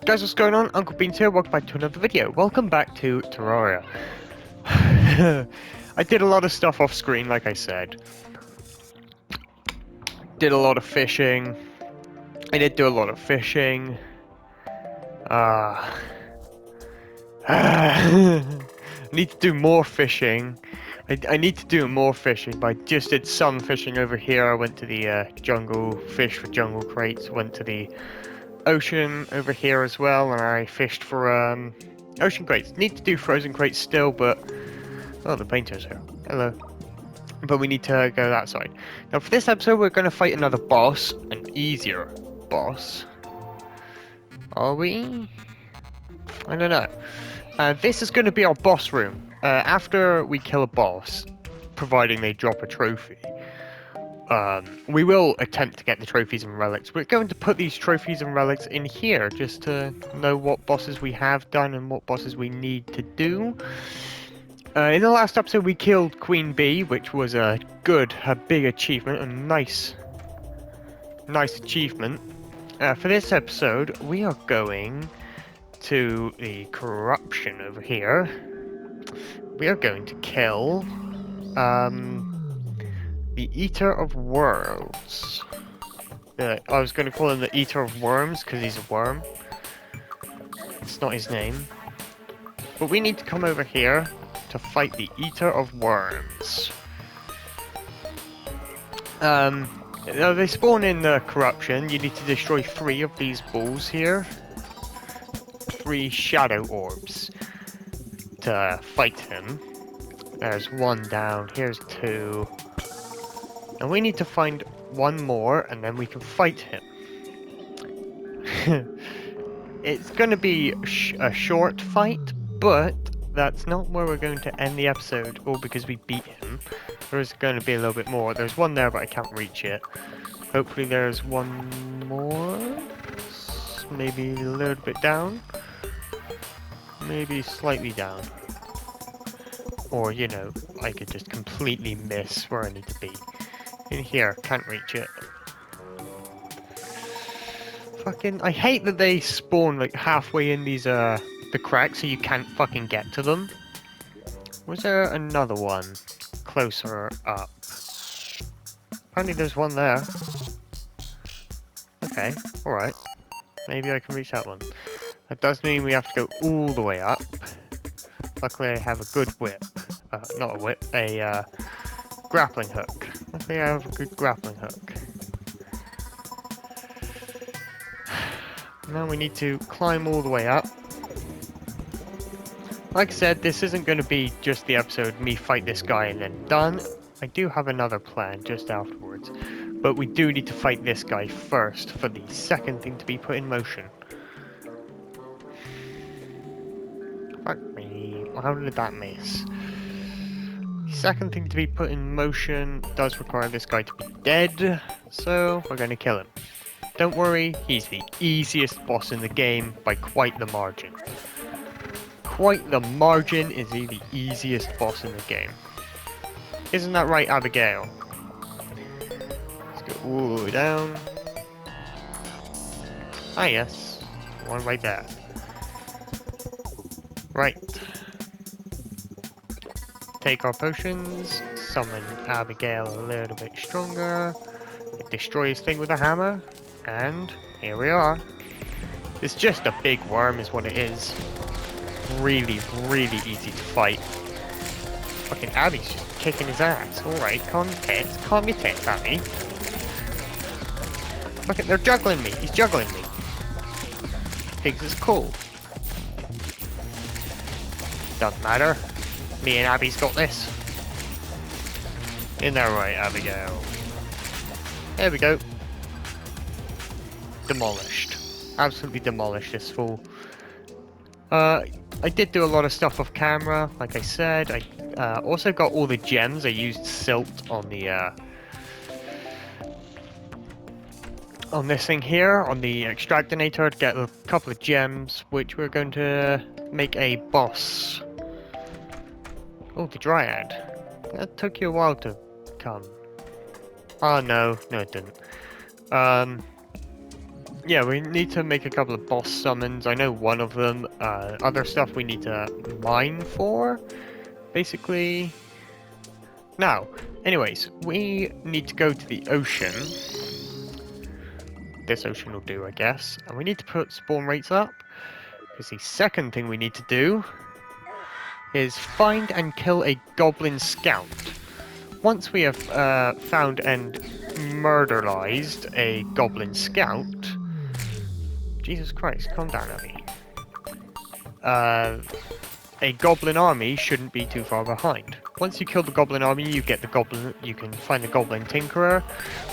Guys, what's going on? Uncle Beans here, welcome back to another video. Welcome back to Terraria. I did a lot of stuff off screen, like I said. Did a lot of fishing. I did do a lot of fishing. Need to do more fishing. I need to do more fishing, but I just did some fishing over here. I went to the jungle, fished for jungle crates, went to the ocean over here as well, and I fished for ocean crates. Need to do frozen crates still, but oh, the painter's here. Hello. But we need to go that side. Now for this episode we're going to fight another boss, an easier boss. Are we? I don't know. This is going to be our boss room. After we kill a boss, providing they drop a trophy, we will attempt to get the trophies and relics. We're going to put these trophies and relics in here just to know what bosses we have done and what bosses we need to do. In the last episode we killed Queen Bee, which was a big achievement, a nice achievement. For this episode we are going to the corruption over here. We are going to kill the Eater of Worlds. I was going to call him the Eater of Worms because he's a worm. It's not his name. But we need to come over here to fight the Eater of Worms. They spawn in the corruption. You need to destroy 3 of these balls here. 3 shadow orbs to fight him. There's 1 down. Here's 2. And we need to find 1 more, and then we can fight him. It's going to be a short fight, but that's not where we're going to end the episode, all because we beat him. There's going to be a little bit more. There's 1 there, but I can't reach it. Hopefully there's 1 more. Maybe a little bit down. Maybe slightly down. Or, you know, I could just completely miss where I need to be. In here, can't reach it. Fucking, I hate that they spawn like halfway in these the cracks so you can't fucking get to them. Was there another one closer up? Apparently there's 1 there. Okay, alright. Maybe I can reach that one. That does mean we have to go all the way up. Luckily I have a good whip. Not a whip, a grappling hook. Luckily I have a good grappling hook. Now we need to climb all the way up. Like I said, this isn't going to be just the episode me fight this guy and then done. I do have another plan just afterwards. But we do need to fight this guy first for the second thing to be put in motion. Fuck me. How did that miss? Second thing to be put in motion does require this guy to be dead, so we're going to kill him. Don't worry, he's the easiest boss in the game by quite the margin. Quite the margin is he the easiest boss in the game. Isn't that right, Abigail? Let's go all the way down. Ah yes, 1 right there. Right. Take our potions, summon Abigail a little bit stronger, destroy his thing with a hammer, and here we are. It's just a big worm is what it is. Really, really easy to fight. Fucking Abby's just kicking his ass. Alright, calm your tits, Abby. Look at, they're juggling me, he's juggling me. Thinks it's cool. Doesn't matter. Me and Abby's got this. Isn't that right, Abigail? There we go. Demolished. Absolutely demolished this fool. I did do a lot of stuff off camera, like I said. I also got all the gems. I used silt on the on this thing here, on the extractinator, to get a couple of gems, which we're going to make a boss. Oh, the Dryad. That took you a while to come. Oh no, no it didn't. yeah, we need to make a couple of boss summons. I know one of them. Other stuff we need to mine for, basically. Now, anyways, we need to go to the ocean. This ocean will do, I guess. And we need to put spawn rates up. Because the second thing we need to do is find and kill a goblin scout. Once we have found and murderized a goblin scout... Jesus Christ, calm down, Abby. A goblin army shouldn't be too far behind. Once you kill the goblin army, you get the goblin. You can find the goblin tinkerer.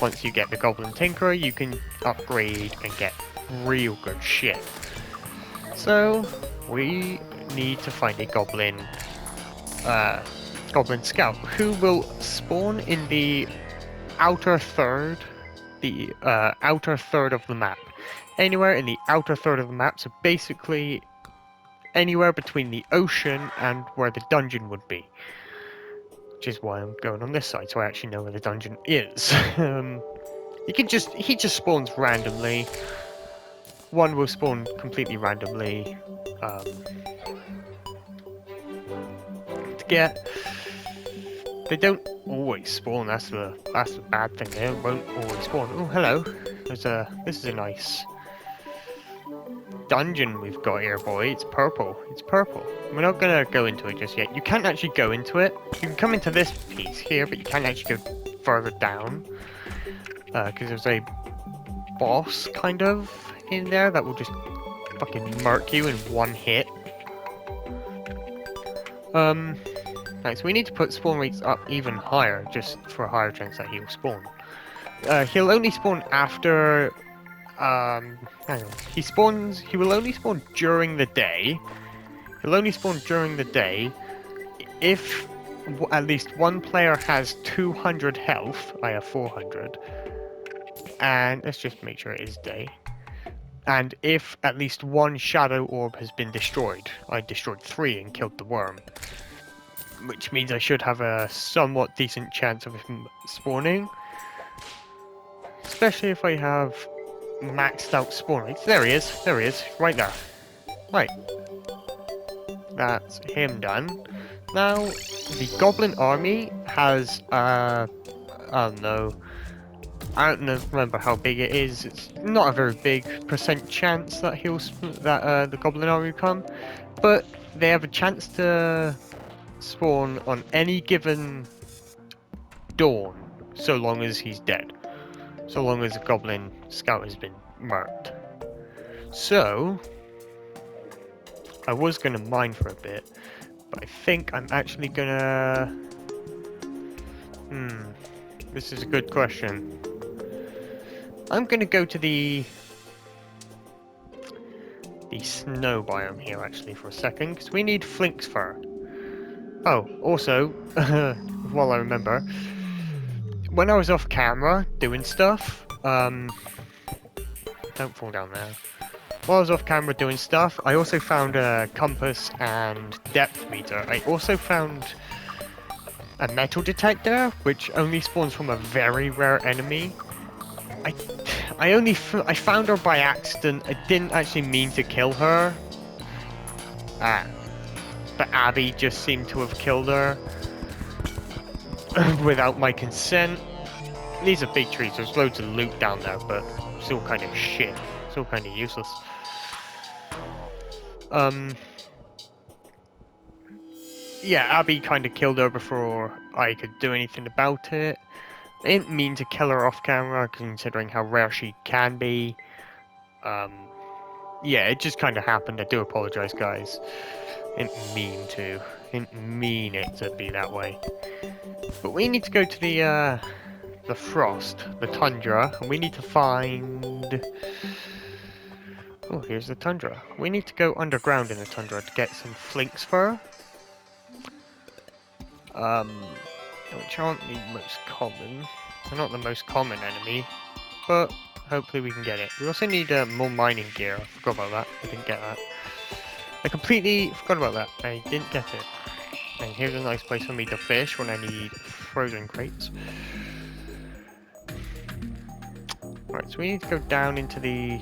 Once you get the goblin tinkerer, you can upgrade and get real good shit. So we need to find a goblin scout who will spawn in the outer third, outer third of the map. Anywhere in the outer third of the map. So basically, anywhere between the ocean and where the dungeon would be. Which is why I'm going on this side, so I actually know where the dungeon is. He just spawns randomly. One will spawn completely randomly. They don't always spawn. That's the bad thing. They won't always spawn. Oh, hello. This is a nice dungeon we've got here, boy. It's purple. It's purple. We're not gonna go into it just yet. You can't actually go into it. You can come into this piece here, but you can't actually go further down. Because there's a boss, kind of, in there that will just fucking murk you in one hit. Right, so we need to put spawn rates up even higher, just for a higher chance that he'll spawn. He'll only spawn after... hang on. He will only spawn during the day. He'll only spawn during the day if at least one player has 200 health. I have 400. And let's just make sure it is day. And if at least one shadow orb has been destroyed. I destroyed 3 and killed the worm. Which means I should have a somewhat decent chance of him spawning. Especially if I have maxed out spawn rates. There he is, right there. Right. That's him done. Now, the goblin army has, I don't know. I don't remember how big it is. It's not a very big % chance that the goblin army will come. But they have a chance to spawn on any given dawn, so long as he's dead. So long as the goblin scout has been marked. So, I was going to mine for a bit, but I think I'm actually going to... This is a good question. I'm going to go to the snow biome here, actually, for a second, because we need flinx fur. Oh, also, while I remember, when I was off camera doing stuff, don't fall down there. While I was off camera doing stuff, I also found a compass and depth meter. I also found a metal detector, which only spawns from a very rare enemy. I found her by accident. I didn't actually mean to kill her. But Abby just seemed to have killed her without my consent. These are big trees. There's loads of loot down there, but it's all kind of shit. It's all kind of useless. Yeah, Abby kind of killed her before I could do anything about it. I didn't mean to kill her off camera, considering how rare she can be. Yeah, it just kind of happened. I do apologize, guys. Didn't mean it to be that way. But we need to go to the frost, the tundra, and we need to find... Oh, here's the tundra. We need to go underground in the tundra to get some flinx fur. Which aren't the most common. They're not the most common enemy, but hopefully we can get it. We also need more mining gear. I forgot about that. I didn't get that. I completely forgot about that. I didn't get it. And here's a nice place for me to fish when I need frozen crates. Right, so we need to go down into the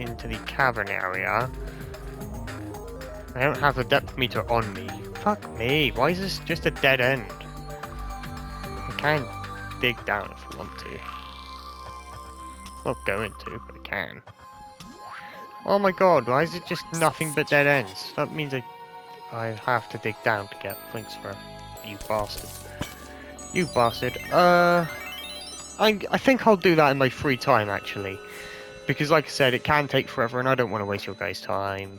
into the cavern area. I don't have the depth meter on me. Fuck me, why is this just a dead end? I can dig down if I want to. Not going to, but I can. Oh my god, why is it just nothing but dead ends? That means I have to dig down to get links for you bastard. You bastard. I think I'll do that in my free time, actually. Because like I said, it can take forever and I don't want to waste your guys' time.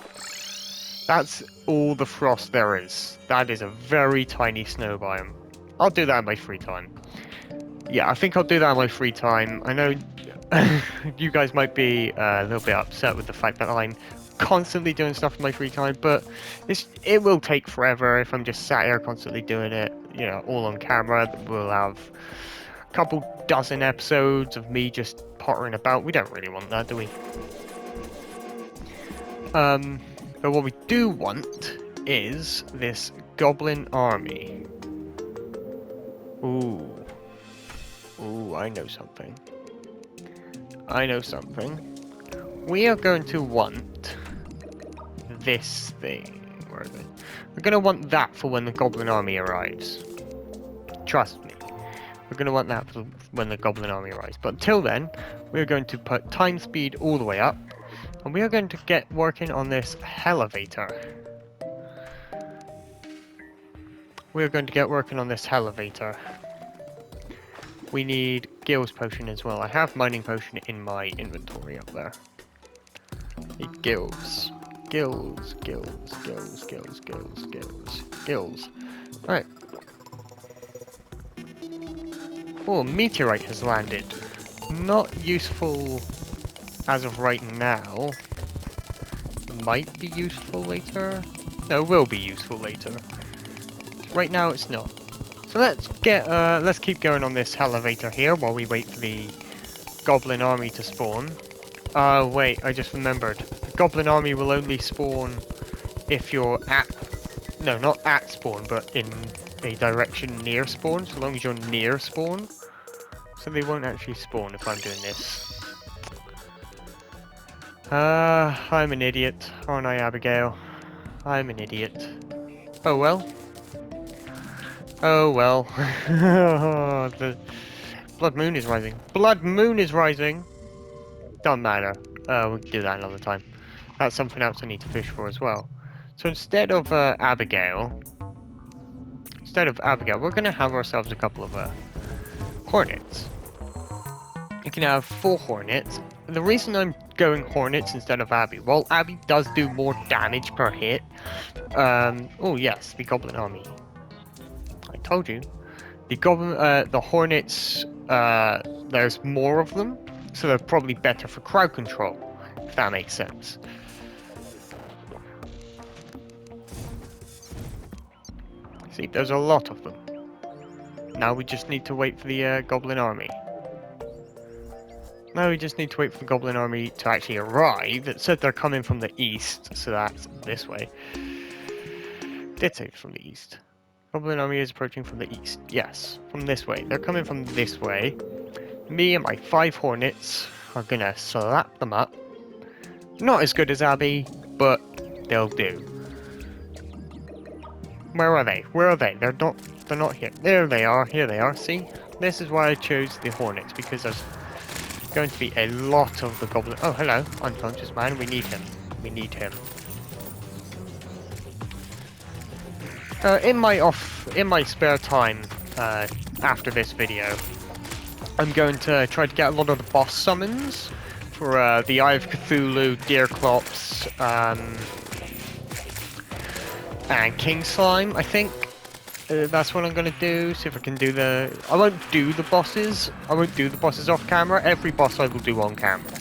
That's all the frost there is. That is a very tiny snow biome. I'll do that in my free time. Yeah, I think I'll do that in my free time. I know you guys might be a little bit upset with the fact that I'm constantly doing stuff in my free time, but it will take forever if I'm just sat here constantly doing it, you know, all on camera. We'll have a couple dozen episodes of me just pottering about. We don't really want that, do we? But what we do want is this goblin army. Ooh. Ooh, I know something. I know something. We are going to want this thing. Where is it? We're going to want that for when the goblin army arrives. Trust me. We're going to want that for when the goblin army arrives. But until then, we're going to put time speed all the way up. And we are going to get working on this elevator. We are going to get working on this elevator. We need Gills Potion as well. I have Mining Potion in my inventory up there. Need Gills. Gills. Right. Oh, meteorite has landed. Not useful as of right now. Might be useful later. No, will be useful later. Right now it's not. So let's keep going on this elevator here while we wait for the goblin army to spawn. Wait, I just remembered. The goblin army will only spawn if you're at, no, not at spawn, but in a direction near spawn, so long as you're near spawn. So they won't actually spawn if I'm doing this. I'm an idiot, aren't I, Abigail? I'm an idiot. Oh well. Oh well. The blood moon is rising. Blood moon is rising! Doesn't matter. We can do that another time. That's something else I need to fish for as well. So instead of Abigail, we're gonna have ourselves a couple of hornets. You can have 4 hornets. The reason I'm going hornets instead of Abby, well, Abby does do more damage per hit. Oh yes, the goblin army. I told you. The hornets, there's more of them, so they're probably better for crowd control, if that makes sense. See, there's a lot of them. Now we just need to wait for the goblin army. Now we just need to wait for the goblin army to actually arrive. It said they're coming from the east, so that's this way. Did say from the east. Goblin army is approaching from the east. Yes, from this way. They're coming from this way. Me and my 5 hornets are gonna slap them up. Not as good as Abby, but they'll do. Where are they? Where are they? They're not here. There they are. Here they are. See? This is why I chose the hornets, because there's going to be a lot of the goblin. Oh, hello, unconscious man. We need him. We need him. In my spare time, after this video, I'm going to try to get a lot of the boss summons for the Eye of Cthulhu, Deerclops, and King Slime. I think that's what I'm going to do. See if I can do I won't do the bosses. I won't do the bosses off camera. Every boss I will do on camera.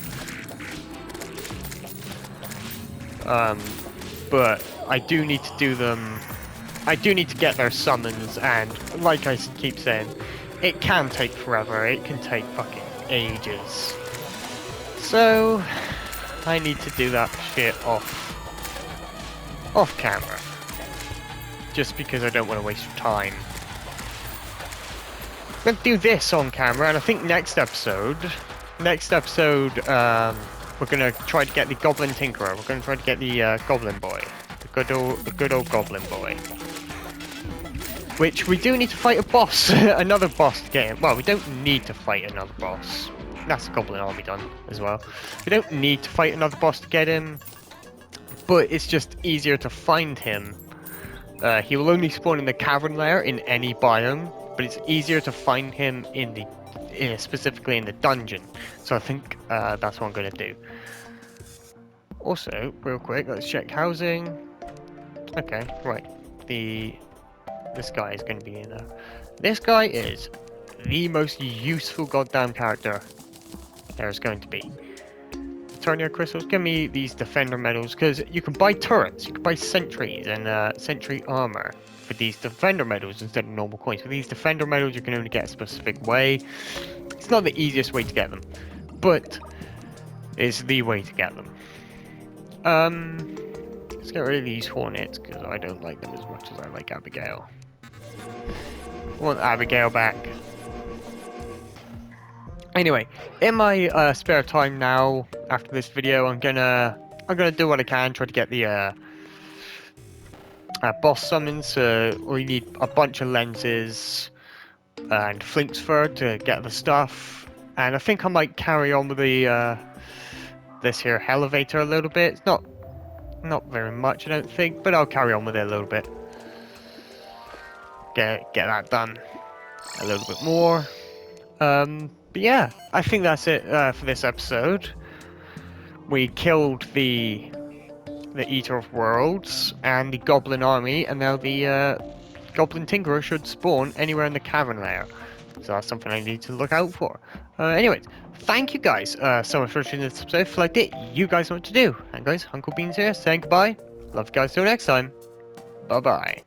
But I do need to do them. I do need to get their summons, and like I keep saying, it can take forever. It can take fucking ages. So I need to do that shit off camera. Just because I don't want to waste your time. I'm going to do this on camera, and I think next episode, we're we're gonna try to get the Goblin Tinkerer. We're gonna try to get the Goblin Boy, the good old Goblin Boy. Which we do need to fight a boss, another boss to get him. Well, we don't need to fight another boss. That's the Goblin Army done as well. We don't need to fight another boss to get him, but it's just easier to find him. He will only spawn in the cavern lair in any biome, but it's easier to find him in the specifically in the dungeon. So I think that's what I'm going to do. Also, real quick, let's check housing. Okay, right. This guy is going to be in there. This guy is the most useful goddamn character there's going to be. Terraria crystals, give me these defender medals, because you can buy turrets, you can buy sentries and sentry armor for these defender medals instead of normal coins. For these defender medals, you can only get a specific way. It's not the easiest way to get them, but it's the way to get them. Let's get rid of these hornets, because I don't like them as much as I like Abigail. I want Abigail back. Anyway, in my spare time now, after this video, I'm gonna do what I can, try to get the boss summons. We need a bunch of lenses and flinks fur to get the stuff, and I think I might carry on with the this here elevator a little bit. It's not very much, I don't think, but I'll carry on with it a little bit. Get that done a little bit more. But yeah, I think that's it for this episode. We killed the Eater of Worlds and the Goblin Army, and now the Goblin Tinkerer should spawn anywhere in the cavern lair. So that's something I need to look out for. Anyways, thank you guys so much for watching this episode. If you liked it, you guys know what to do. And guys, Uncle Beans here saying goodbye. Love you guys till next time. Bye bye.